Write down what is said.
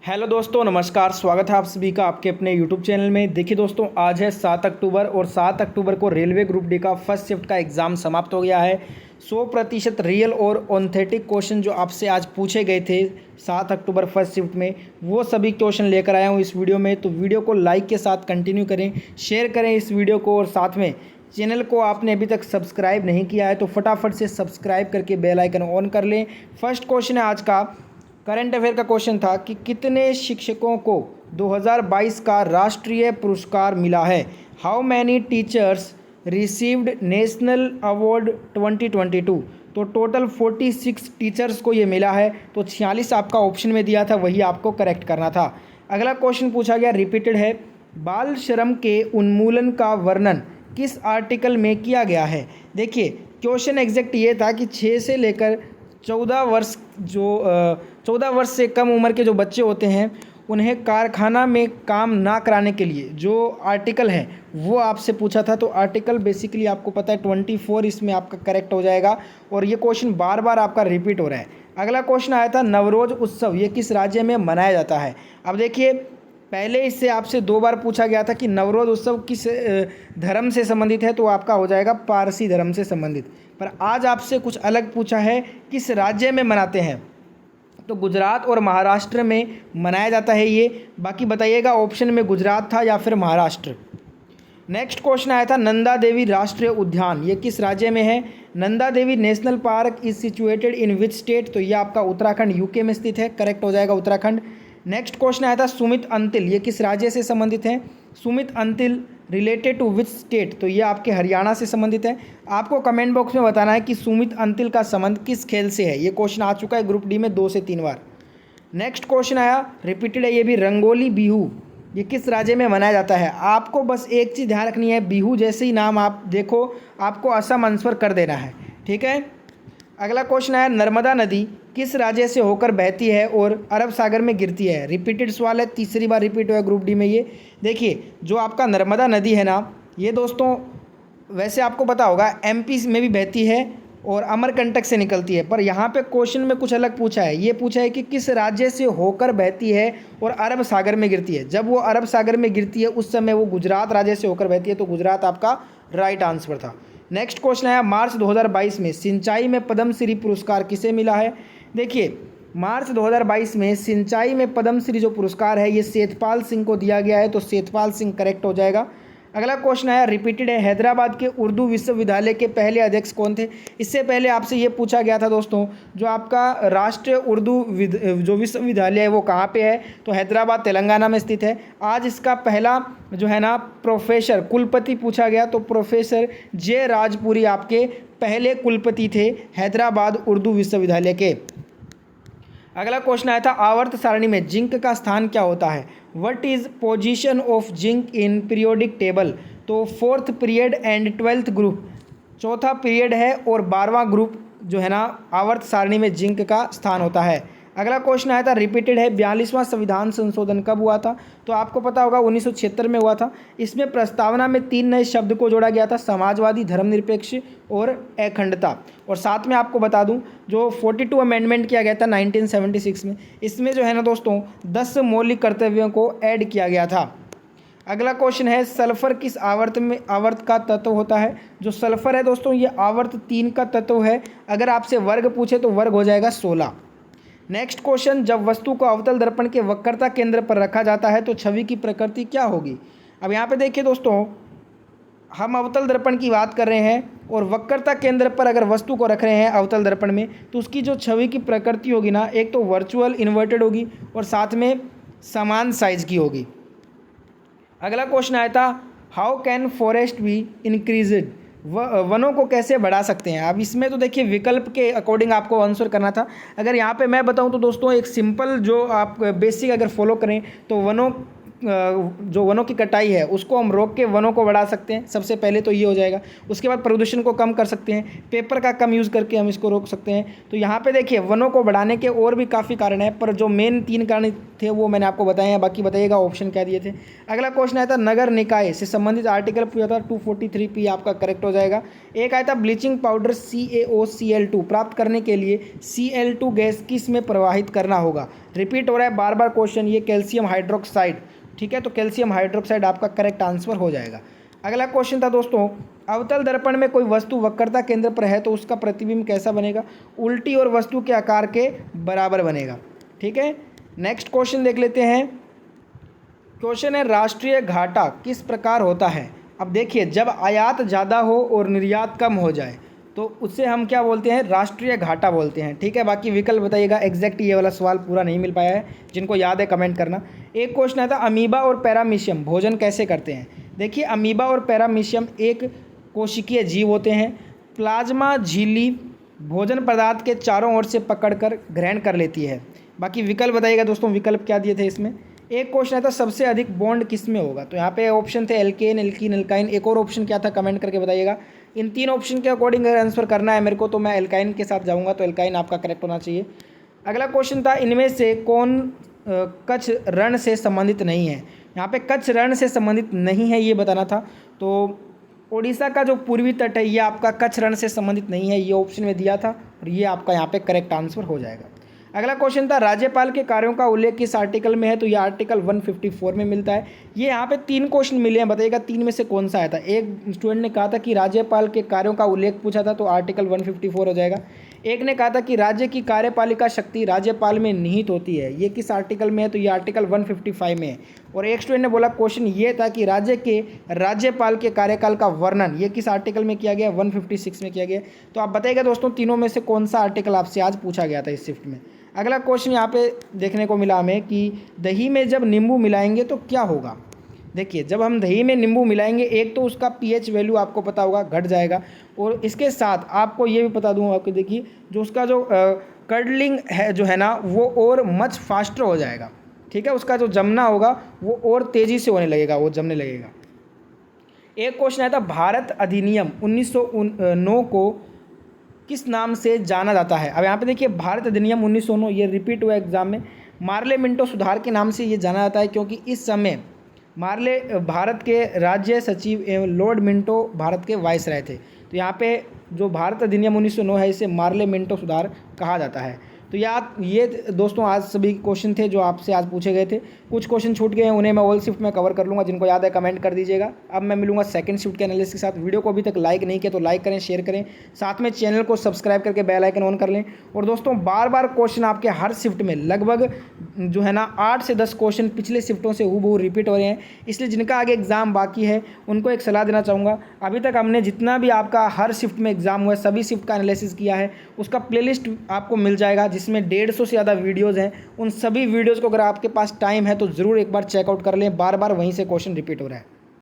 Hello दोस्तों, नमस्कार। स्वागत है आप सभी का आपके अपने यूट्यूब चैनल में। देखिए दोस्तों, आज है 7 अक्टूबर और 7 अक्टूबर को रेलवे ग्रुप डी का फर्स्ट शिफ्ट का एग्ज़ाम समाप्त हो गया है। 100% रियल और ऑथेंटिक क्वेश्चन जो आपसे आज पूछे गए थे 7 अक्टूबर फर्स्ट शिफ्ट में, वो सभी क्वेश्चन लेकर आया हूँ इस वीडियो में। तो वीडियो को लाइक के साथ कंटिन्यू करें, शेयर करें इस वीडियो को, और साथ में चैनल को आपने अभी तक सब्सक्राइब नहीं किया है तो फटाफट से सब्सक्राइब करके बेल आइकन ऑन कर लें। फर्स्ट क्वेश्चन है आज का, करंट अफेयर का क्वेश्चन था कि कितने शिक्षकों को 2022 का राष्ट्रीय पुरस्कार मिला है। How many teachers received national award 2022। तो टोटल 46 टीचर्स को ये मिला है। तो 46 आपका ऑप्शन में दिया था, वही आपको करेक्ट करना था। अगला क्वेश्चन पूछा गया, रिपीटेड है, बाल श्रम के उन्मूलन का वर्णन किस आर्टिकल में किया गया है। देखिए क्वेश्चन एग्जैक्ट ये था कि 6 से लेकर 14 वर्ष से कम उम्र के जो बच्चे होते हैं उन्हें कारखाना में काम ना कराने के लिए जो आर्टिकल है वो आपसे पूछा था। तो आर्टिकल बेसिकली आपको पता है 24 इसमें आपका करेक्ट हो जाएगा, और ये क्वेश्चन बार बार आपका रिपीट हो रहा है। अगला क्वेश्चन आया था, नवरोज उत्सव ये किस राज्य में मनाया जाता है। अब देखिए पहले इससे आपसे 2 बार पूछा गया था कि नवरोज उत्सव किस धर्म से संबंधित है, तो आपका हो जाएगा पारसी धर्म से संबंधित। पर आज आपसे कुछ अलग पूछा है, किस राज्य में मनाते हैं। तो गुजरात और महाराष्ट्र में मनाया जाता है ये। बाकी बताइएगा ऑप्शन में गुजरात था या फिर महाराष्ट्र। नेक्स्ट क्वेश्चन आया था, नंदा देवी राष्ट्रीय उद्यान ये किस राज्य में है। Nanda Devi national park is situated in which state. तो ये आपका उत्तराखंड यूके में स्थित है, करेक्ट हो जाएगा उत्तराखंड। नेक्स्ट क्वेश्चन आया था, सुमित अंतिल ये किस राज्य से संबंधित है। Sumit Antil related to which state. तो ये आपके हरियाणा से संबंधित है। आपको कमेंट बॉक्स में बताना है कि सुमित अंतिल का संबंध किस खेल से है। ये क्वेश्चन आ चुका है ग्रुप डी में 2 से 3 बार। नेक्स्ट क्वेश्चन आया, रिपीटेड है ये भी, रंगोली बिहू ये किस राज्य में मनाया जाता है। आपको बस एक चीज़ ध्यान रखनी है, बिहू जैसे ही नाम आप देखो आपको असम आंसर कर देना है, ठीक है। अगला क्वेश्चन आया, नर्मदा नदी किस राज्य से होकर बहती है और अरब सागर में गिरती है। रिपीटेड सवाल है, तीसरी बार रिपीट हुआ है ग्रुप डी में ये। देखिए जो आपका नर्मदा नदी है ना, ये दोस्तों वैसे आपको पता होगा एमपी में भी बहती है और अमरकंटक से निकलती है, पर यहाँ पे क्वेश्चन में कुछ अलग पूछा है। ये पूछा है कि किस राज्य से होकर बहती है और अरब सागर में गिरती है। जब वो अरब सागर में गिरती है उस समय वो गुजरात राज्य से होकर बहती है, तो गुजरात आपका राइट आंसर था। नेक्स्ट क्वेश्चन आया, मार्च 2022 में सिंचाई में पद्मश्री पुरस्कार किसे मिला है। देखिए मार्च 2022 में सिंचाई में पद्मश्री जो पुरस्कार है ये सेठपाल सिंह को दिया गया है, तो सेठपाल सिंह करेक्ट हो जाएगा। अगला क्वेश्चन आया, रिपीटेड है, हैदराबाद के उर्दू विश्वविद्यालय के पहले अध्यक्ष कौन थे। इससे पहले आपसे ये पूछा गया था दोस्तों, जो आपका राष्ट्रीय उर्दू जो विश्वविद्यालय है वो कहाँ पे है, तो हैदराबाद तेलंगाना में स्थित है। आज इसका पहला जो है ना प्रोफेसर कुलपति पूछा गया, तो प्रोफेसर जे राजपुरी आपके पहले कुलपति थे हैदराबाद उर्दू विश्वविद्यालय के। अगला क्वेश्चन आया था, आवर्त सारणी में जिंक का स्थान क्या होता है। What is position of zinc in periodic table. तो 4th period and 12th group, चौथा पीरियड है और 12वां ग्रुप जो है ना आवर्त सारणी में जिंक का स्थान होता है। अगला क्वेश्चन आया था, रिपीटेड है, 42वां संविधान संशोधन कब हुआ था। तो आपको पता होगा 1976 में हुआ था। इसमें प्रस्तावना में 3 नए शब्द को जोड़ा गया था, समाजवादी, धर्मनिरपेक्ष और अखंडता। और साथ में आपको बता दूं जो 42 अमेंडमेंट किया गया था 1976 में, इसमें जो है ना दोस्तों 10 मौलिक कर्तव्यों को ऐड किया गया था। अगला क्वेश्चन है, सल्फर किस आवर्त का तत्व होता है। जो सल्फर है दोस्तों ये आवर्त 3 का तत्व है। अगर आपसे वर्ग पूछे तो वर्ग हो जाएगा 16। नेक्स्ट क्वेश्चन, जब वस्तु को अवतल दर्पण के वक्रता केंद्र पर रखा जाता है तो छवि की प्रकृति क्या होगी। अब यहाँ पे देखिए दोस्तों, हम अवतल दर्पण की बात कर रहे हैं और वक्रता केंद्र पर अगर वस्तु को रख रहे हैं अवतल दर्पण में, तो उसकी जो छवि की प्रकृति होगी ना, एक तो वर्चुअल इन्वर्टेड होगी और साथ में समान साइज की होगी। अगला क्वेश्चन आया था, how can forest be increased. वनों को कैसे बढ़ा सकते हैं। अब इसमें तो देखिए विकल्प के अकॉर्डिंग आपको आंसर करना था। अगर यहाँ पे मैं बताऊँ तो दोस्तों एक सिंपल जो आप बेसिक अगर फॉलो करें तो जो वनों की कटाई है उसको हम रोक के वनों को बढ़ा सकते हैं। सबसे पहले तो ये हो जाएगा। उसके बाद प्रदूषण को कम कर सकते हैं, पेपर का कम यूज़ करके हम इसको रोक सकते हैं। तो यहाँ पे देखिए वनों को बढ़ाने के और भी काफ़ी कारण हैं, पर जो मेन 3 कारण थे वो मैंने आपको बताए हैं। बाकी बताइएगा ऑप्शन क्या दिए थे। अगला क्वेश्चन आया था, नगर निकाय से संबंधित आर्टिकल पूछा था, 243P आपका करेक्ट हो जाएगा। एक आया था, ब्लीचिंग पाउडर CaOCl2 प्राप्त करने के लिए Cl2 गैस किस में प्रवाहित करना होगा। रिपीट हो रहा है बार बार क्वेश्चन, ये कैल्शियम हाइड्रोक्साइड, ठीक है। तो कैल्शियम हाइड्रोक्साइड आपका करेक्ट आंसर हो जाएगा। अगला क्वेश्चन था दोस्तों, अवतल दर्पण में कोई वस्तु वक्रता केंद्र पर है तो उसका प्रतिबिंब कैसा बनेगा? उल्टी और वस्तु के आकार के बराबर बनेगा, ठीक है। नेक्स्ट क्वेश्चन देख लेते हैं। क्वेश्चन है राष्ट्रीय घाटा किस प्रकार होता है? अब देखिए, जब आयात ज़्यादा हो और निर्यात कम हो जाए तो उससे हम क्या बोलते हैं? राष्ट्रीय घाटा बोलते हैं, ठीक है। बाकी विकल्प बताइएगा। एग्जैक्ट ये वाला सवाल पूरा नहीं मिल पाया है, जिनको याद है कमेंट करना। एक क्वेश्चन आया था, अमीबा और पैरामीशियम भोजन कैसे करते हैं? देखिए, अमीबा और पैरामीशियम एक कोशिकीय जीव होते हैं। प्लाज्मा झिल्ली भोजन पदार्थ के चारों ओर से पकड़कर ग्रहण कर लेती है। बाकी विकल्प बताइएगा दोस्तों, विकल्प क्या दिए थे इसमें। एक क्वेश्चन है था, सबसे अधिक बॉन्ड किस में होगा? तो यहाँ पे ऑप्शन थे एल्केन, एल्कीन, एल्काइन। एक और ऑप्शन क्या था, कमेंट करके बताइएगा। इन 3 ऑप्शन के अकॉर्डिंग अगर आंसर करना है मेरे को तो मैं एल्काइन के साथ जाऊँगा, तो एल्काइन आपका करेक्ट होना चाहिए। अगला क्वेश्चन था, इनमें से कौन कच्छ रण से संबंधित नहीं है? यहाँ पे कच्छ रण से संबंधित नहीं है ये बताना था। तो ओडिशा का जो पूर्वी तट है ये आपका कच्छ रण से संबंधित नहीं है, ये ऑप्शन में दिया था और ये आपका यहाँ पे करेक्ट आंसर हो जाएगा। अगला क्वेश्चन था, राज्यपाल के कार्यों का उल्लेख किस आर्टिकल में है? तो ये आर्टिकल 154 में मिलता है। ये यहाँ पे 3 क्वेश्चन मिले हैं, बताइएगा 3 में से कौन सा आया था। एक स्टूडेंट ने कहा था कि राज्यपाल के कार्यों का उल्लेख पूछा था, तो आर्टिकल 154 हो जाएगा। एक ने कहा था कि राज्य की कार्यपालिका शक्ति राज्यपाल में निहित होती है, ये किस आर्टिकल में है? तो ये आर्टिकल 155 में है। और एक स्टूडेंट ने बोला क्वेश्चन ये था कि राज्य के राज्यपाल के कार्यकाल का वर्णन ये किस आर्टिकल में किया गया? 156 में किया गया। तो आप बताइएगा दोस्तों, तीनों में से कौन सा आर्टिकल आपसे आज पूछा गया था इस शिफ्ट में। अगला क्वेश्चन यहाँ पे देखने को मिला हमें कि दही में जब नींबू मिलाएंगे तो क्या होगा? देखिए, जब हम दही में नींबू मिलाएंगे, एक तो उसका पीएच वैल्यू आपको पता होगा घट जाएगा, और इसके साथ आपको ये भी बता दूँ आपको, देखिए जो उसका जो कर्डलिंग है जो है ना, वो और मच फास्टर हो जाएगा, ठीक है। उसका जो जमना होगा वो और तेज़ी से होने लगेगा, वो जमने लगेगा। एक क्वेश्चन आया था, भारत अधिनियम 1909 को किस नाम से जाना जाता है? अब यहाँ पे देखिए, भारत अधिनियम 1909 ये रिपीट हुआ एग्जाम में। मार्ले मिंटो सुधार के नाम से ये जाना जाता है, क्योंकि इस समय मार्ले भारत के राज्य सचिव एवं लॉर्ड मिंटो भारत के वाइसराय थे। तो यहाँ पे जो भारत अधिनियम 1909 है, इसे मार्ले मिंटो सुधार कहा जाता है। तो ये दोस्तों आज सभी क्वेश्चन थे जो आपसे आज पूछे गए थे। कुछ क्वेश्चन छूट गए हैं, उन्हें मैं ऑल शिफ्ट में कवर कर लूँगा, जिनको याद है कमेंट कर दीजिएगा। अब मैं मिलूंगा सेकंड शिफ्ट के एनालिसिस के साथ। वीडियो को अभी तक लाइक नहीं किया तो लाइक करें, शेयर करें, साथ में चैनल को सब्सक्राइब करके बेल आइकन ऑन कर लें। और दोस्तों, बार बार क्वेश्चन आपके हर शिफ्ट में लगभग जो है ना 8 से 10 क्वेश्चन पिछले शिफ्टों से हूबहू रिपीट हो रहे हैं। इसलिए जिनका आगे एग्जाम बाकी है उनको एक सलाह देना चाहूँगा, अभी तक हमने जितना भी आपका हर शिफ्ट में एग्जाम हुआ है सभी शिफ्ट का एनालिसिस किया है, उसका प्लेलिस्ट आपको मिल जाएगा, जिसमें 150 से ज़्यादा वीडियोज़ हैं। उन सभी वीडियोज़ को अगर आपके पास टाइम है तो ज़रूर एक बार चेकआउट कर लें, बार बार वहीं से क्वेश्चन रिपीट हो रहा है।